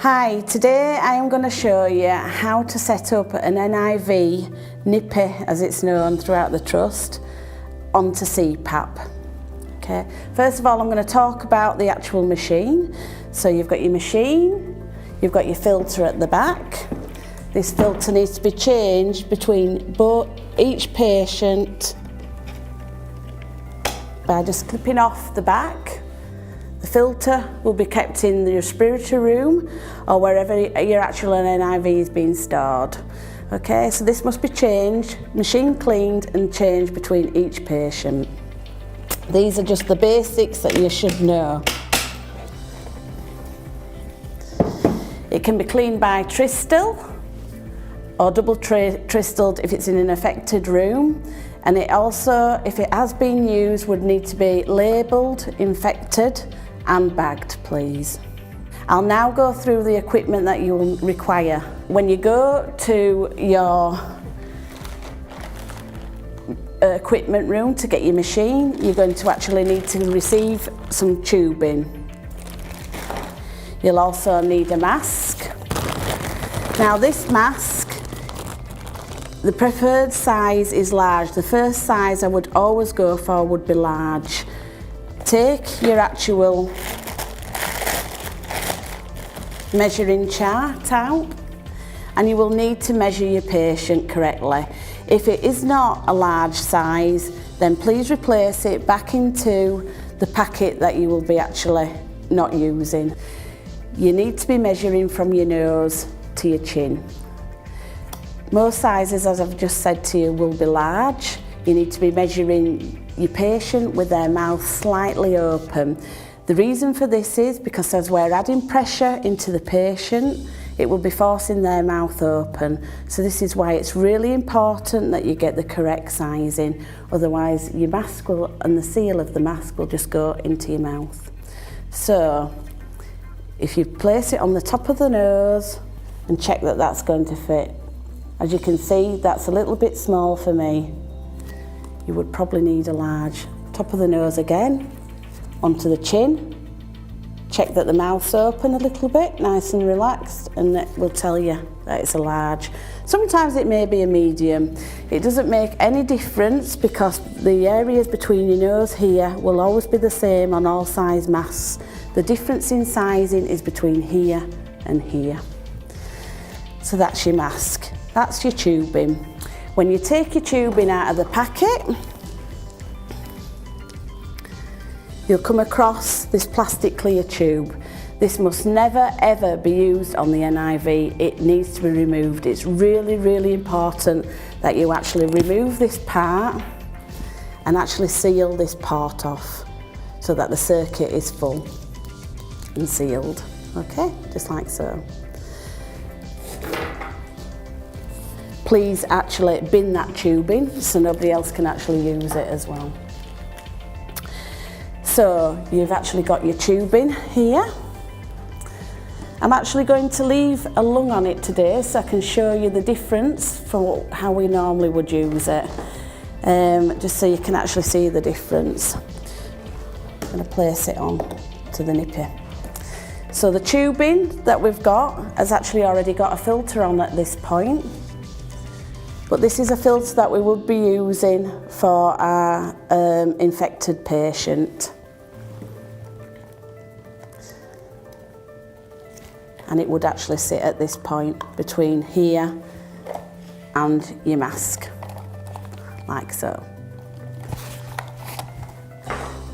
Hi, today I am going to show you how to set up an NIV, NIV as it's known throughout the trust, onto CPAP. Okay. First of all, I'm going to talk about the actual machine. So you've got your machine, you've got your filter at the back. This filter needs to be changed between each patient by just clipping off the back. The filter will be kept in the respiratory room or wherever your actual NIV is being stored. Okay, so this must be changed, machine cleaned and changed between each patient. These are just the basics that you should know. It can be cleaned by Tristil or double Tristiled if it's in an affected room. And it also, if it has been used, would need to be labelled, infected and bagged, please. I'll now go through the equipment that you'll require. When you go to your equipment room to get your machine, you're going to actually need to receive some tubing. You'll also need a mask. Now this mask, the preferred size is large. The first size I would always go for would be large. Take your actual measuring chart out and you will need to measure your patient correctly. If it is not a large size, then please replace it back into the packet that you will be actually not using. You need to be measuring from your nose to your chin. Most sizes, as I've just said to you, will be large. You need to be measuring your patient with their mouth slightly open. The reason for this is because as we're adding pressure into the patient, it will be forcing their mouth open. So this is why it's really important that you get the correct sizing. Otherwise, your mask will, and the seal of the mask will just go into your mouth. So if you place it on the top of the nose and check that that's going to fit. As you can see, that's a little bit small for me. You would probably need a large. Top of the nose again, onto the chin. Check that the mouth's open a little bit, nice and relaxed, and it will tell you that it's a large. Sometimes it may be a medium. It doesn't make any difference because the areas between your nose here will always be the same on all size masks. The difference in sizing is between here and here. So that's your mask. That's your tubing. When you take your tubing out of the packet, you'll come across this plastic clear tube. This must never ever be used on the NIV. It needs to be removed. It's really, really important that you actually remove this part and actually seal this part off so that the circuit is full and sealed. Okay, just like so. Please actually bin that tubing so nobody else can actually use it as well. So you've actually got your tubing here. I'm actually going to leave a lung on it today so I can show you the difference from how we normally would use it. Just so you can actually see the difference. I'm going to place it on to the nippy. So the tubing that we've got has actually already got a filter on at this point. But this is a filter that we would be using for our infected patient. And it would actually sit at this point between here and your mask, like so.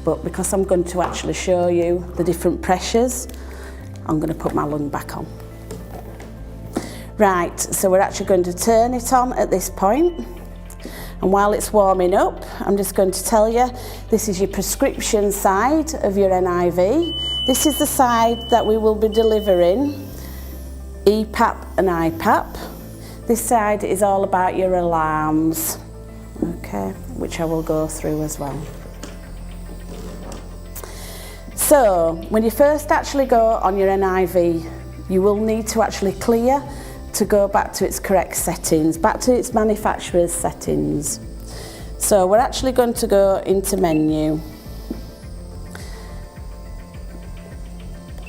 But because I'm going to actually show you the different pressures, I'm going to put my lung back on. Right, so we're actually going to turn it on at this point. And while it's warming up, I'm just going to tell you, this is your prescription side of your NIV. This is the side that we will be delivering EPAP and IPAP. This side is all about your alarms, okay, which I will go through as well. So, when you first actually go on your NIV, you will need to actually clear to go back to its correct settings, back to its manufacturer's settings. So we're actually going to go into menu.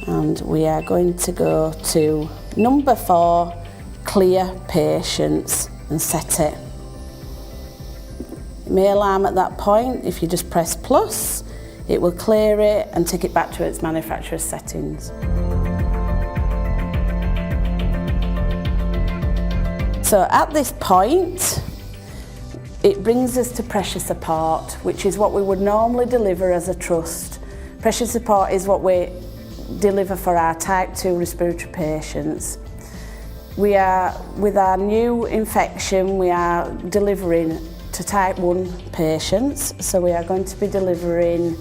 And we are going to go to number 4, clear patients, and set it. It may alarm at that point. If you just press plus, it will clear it and take it back to its manufacturer's settings. So at this point, it brings us to pressure support, which is what we would normally deliver as a trust. Pressure support is what we deliver for our type 2 respiratory patients. We are, with our new infection, we are delivering to type 1 patients, so we are going to be delivering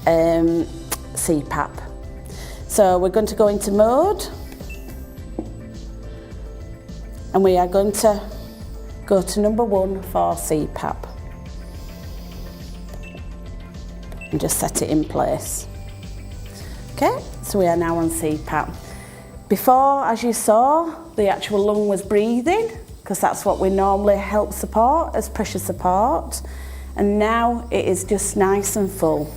CPAP. So we're going to go into mode, and we are going to go to number 1 for CPAP and just set it in place. Okay, so we are now on CPAP. Before, as you saw, the actual lung was breathing, because that's what we normally help support as pressure support, and now it is just nice and full.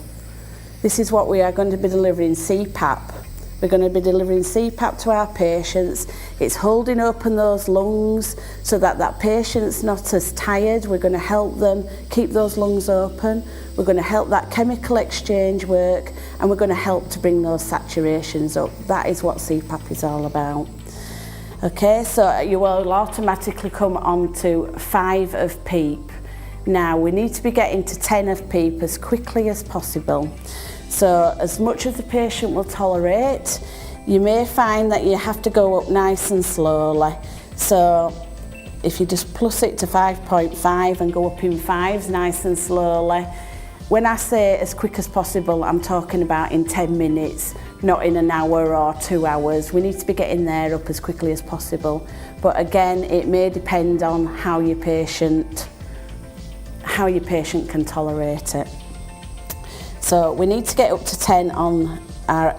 This is what we are going to be delivering, CPAP. We're going to be delivering CPAP to our patients. It's holding open those lungs so that that patient's not as tired. We're going to help them keep those lungs open. We're going to help that chemical exchange work, and we're going to help to bring those saturations up. That is what CPAP is all about. Okay, so you will automatically come on to 5 of PEEP. Now we need to be getting to 10 of PEEP as quickly as possible. So as much as the patient will tolerate, you may find that you have to go up nice and slowly. So if you just plus it to 5.5 and go up in 5s nice and slowly. When I say as quick as possible, I'm talking about in 10 minutes, not in an hour or 2 hours. We need to be getting there up as quickly as possible. But again, it may depend on how your patient can tolerate it. So we need to get up to 10 on our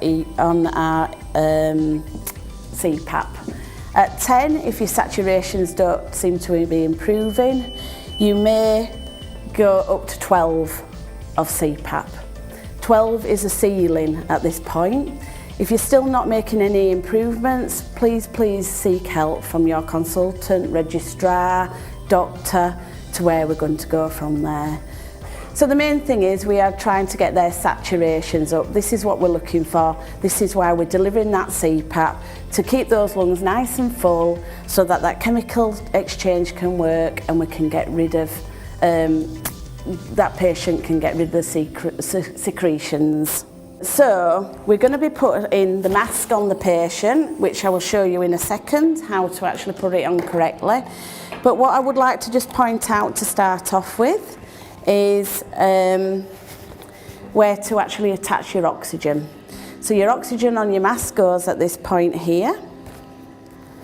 CPAP. At 10, if your saturations don't seem to be improving, you may go up to 12 of CPAP. 12 is a ceiling at this point. If you're still not making any improvements, please seek help from your consultant, registrar, doctor, to where we're going to go from there. So the main thing is we are trying to get their saturations up. This is what we're looking for. This is why we're delivering that CPAP, to keep those lungs nice and full so that that chemical exchange can work and we can get rid of, that patient can get rid of the secretions. So we're going to be putting the mask on the patient, which I will show you in a second how to actually put it on correctly. But what I would like to just point out to start off with is where to actually attach your oxygen. So your oxygen on your mask goes at this point here.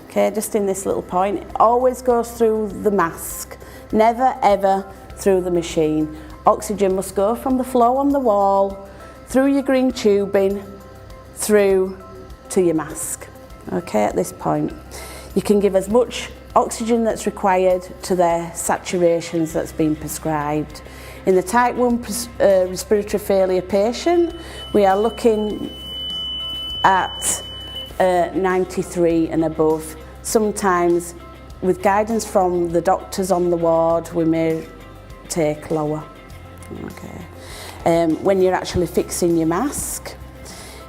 Okay, just in this little point. It always goes through the mask, never ever through the machine. Oxygen must go from the flow on the wall, through your green tubing, through to your mask. Okay, at this point. You can give as much oxygen that's required to their saturations that's been prescribed. In the type 1 respiratory failure patient, we are looking at 93 and above. Sometimes, with guidance from the doctors on the ward, we may take lower. Okay. When you're actually fixing your mask,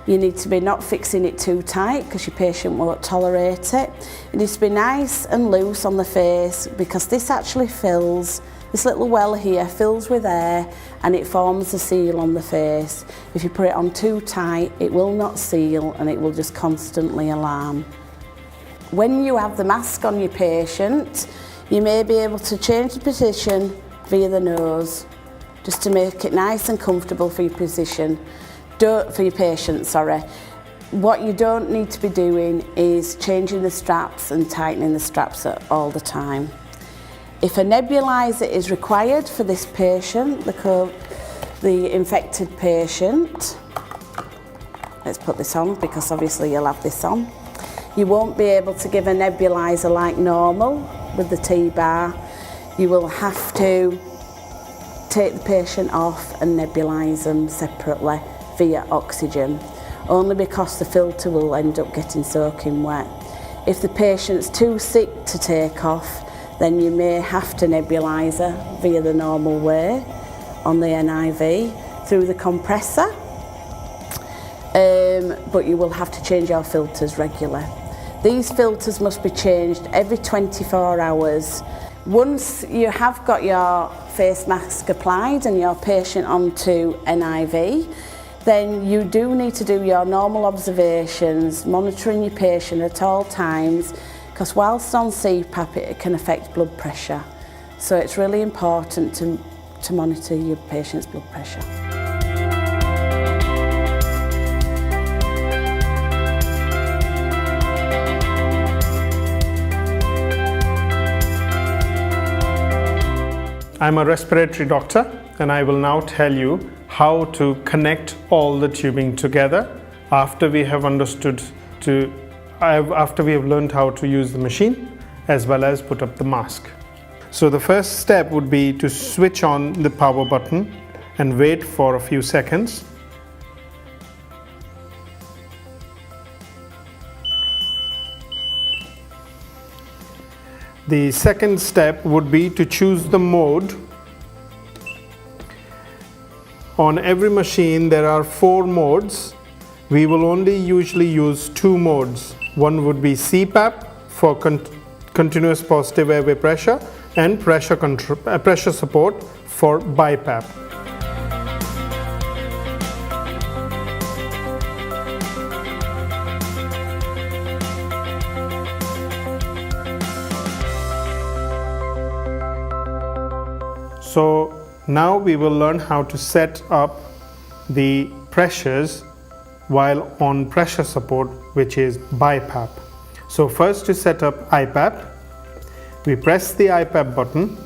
you need to be not fixing it too tight because your patient won't tolerate it. It needs to be nice and loose on the face because this actually fills, this little well here fills with air and it forms a seal on the face. If you put it on too tight, it will not seal and it will just constantly alarm. When you have the mask on your patient, you may be able to change the position via the nose just to make it nice and comfortable for your patient. What you don't need to be doing is changing the straps and tightening the straps all the time. If a nebulizer is required for this patient, the infected patient, let's put this on because obviously you'll have this on. You won't be able to give a nebulizer like normal with the T-bar. You will have to take the patient off and nebulise them separately via oxygen. only because the filter will end up getting soaking wet. If the patient's too sick to take off, then you may have to nebulise her via the normal way on the NIV through the compressor, but you will have to change your filters regularly. These filters must be changed every 24 hours. Once you have got your face mask applied and your patient onto NIV, then you do need to do your normal observations, monitoring your patient at all times, because whilst on CPAP it can affect blood pressure. So it's really important to monitor your patient's blood pressure. I'm a respiratory doctor, and I will now tell you how to connect all the tubing together after we have learned how to use the machine as well as put up the mask. So the first step would be to switch on the power button and wait for a few seconds. The second step would be to choose the mode. On every machine there are 4 modes. We will only usually use 2 modes. One would be CPAP for continuous positive airway pressure, and pressure support for BiPAP. So now we will learn how to set up the pressures while on pressure support, which is BiPAP. So first, to set up IPAP, we press the IPAP button,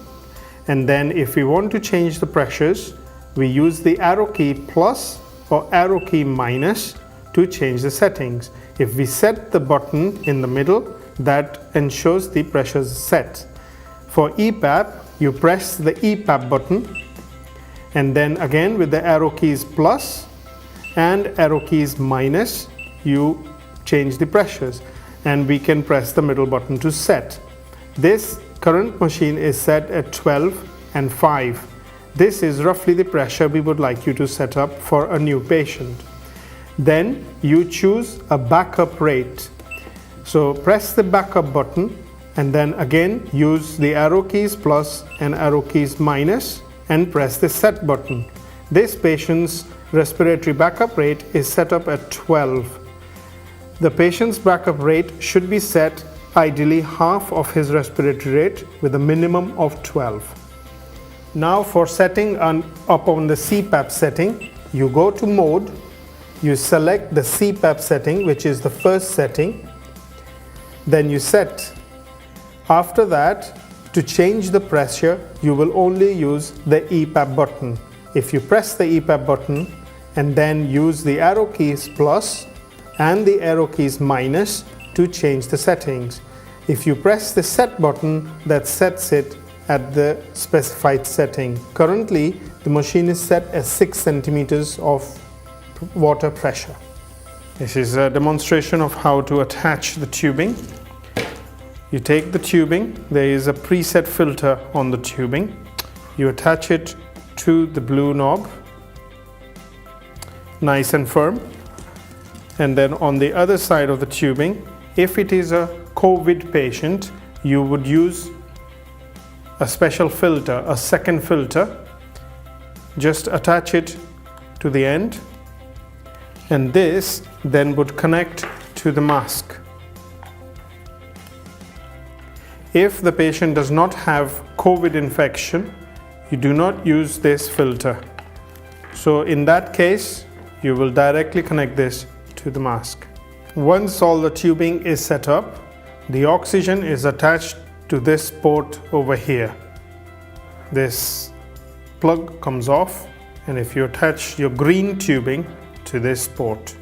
and then if we want to change the pressures, we use the arrow key plus or arrow key minus to change the settings. If we set the button in the middle, that ensures the pressures set. For EPAP, you press the EPAP button, and then again with the arrow keys plus and arrow keys minus, you change the pressures, and we can press the middle button to set. This current machine is set at 12 and 5. This is roughly the pressure we would like you to set up for a new patient. Then you choose a backup rate. So press the backup button, and then again use the arrow keys plus and arrow keys minus and press the set button. This patient's respiratory backup rate is set up at 12. The patient's backup rate should be set ideally half of his respiratory rate with a minimum of 12. Now for setting up on the CPAP setting, you go to mode, you select the CPAP setting, which is the first setting, then you set. After that, to change the pressure, you will only use the EPAP button. If you press the EPAP button and then use the arrow keys plus and the arrow keys minus to change the settings. If you press the set button, that sets it at the specified setting. Currently, the machine is set at 6 centimeters of water pressure. This is a demonstration of how to attach the tubing. You take the tubing, there is a preset filter on the tubing. You attach it to the blue knob, nice and firm. And then on the other side of the tubing, if it is a COVID patient, you would use a special filter, a second filter. Just attach it to the end, and this then would connect to the mask. If the patient does not have COVID infection, you do not use this filter. So in that case, you will directly connect this to the mask. Once all the tubing is set up, the oxygen is attached to this port over here. This plug comes off, and if you attach your green tubing to this port.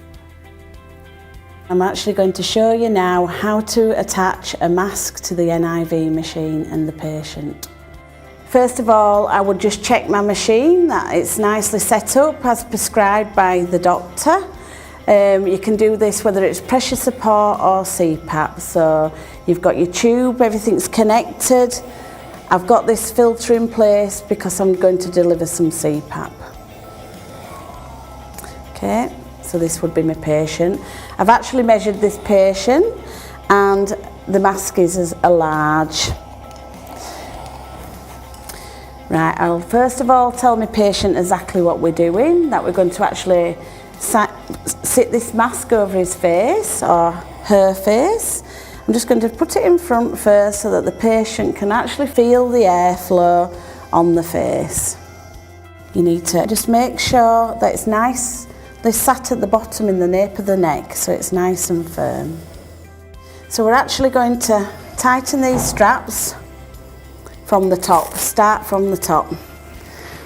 I'm actually going to show you now how to attach a mask to the NIV machine and the patient. First of all, I would just check my machine that it's nicely set up as prescribed by the doctor. You can do this whether it's pressure support or CPAP. So you've got your tube, everything's connected. I've got this filter in place because I'm going to deliver some CPAP. Okay, so this would be my patient. I've actually measured this patient and the mask is a large. Right, I'll first of all tell my patient exactly what we're doing, that we're going to actually sit this mask over his face or her face. I'm just going to put it in front first so that the patient can actually feel the airflow on the face. You need to just make sure that it's nicely sat at the bottom in the nape of the neck so it's nice and firm. So we're actually going to tighten these straps from the top, start from the top.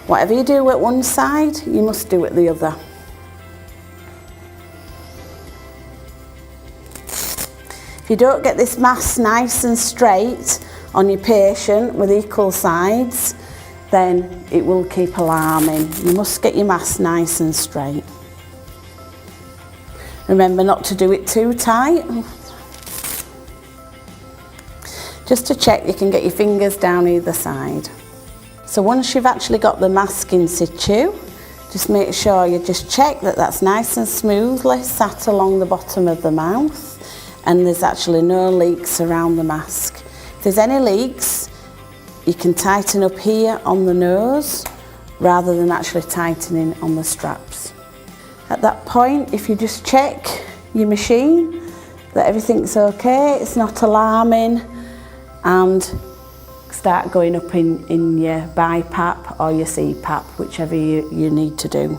Whatever you do at one side, you must do at the other. If you don't get this mask nice and straight on your patient with equal sides, then it will keep alarming. You must get your mask nice and straight. Remember not to do it too tight. Just to check, you can get your fingers down either side. So once you've actually got the mask in situ, just make sure you just check that that's nice and smoothly sat along the bottom of the mouth and there's actually no leaks around the mask. If there's any leaks, you can tighten up here on the nose rather than actually tightening on the straps. At that point, if you just check your machine that everything's okay, it's not alarming, and start going up in your BiPAP or your CPAP, whichever you need to do.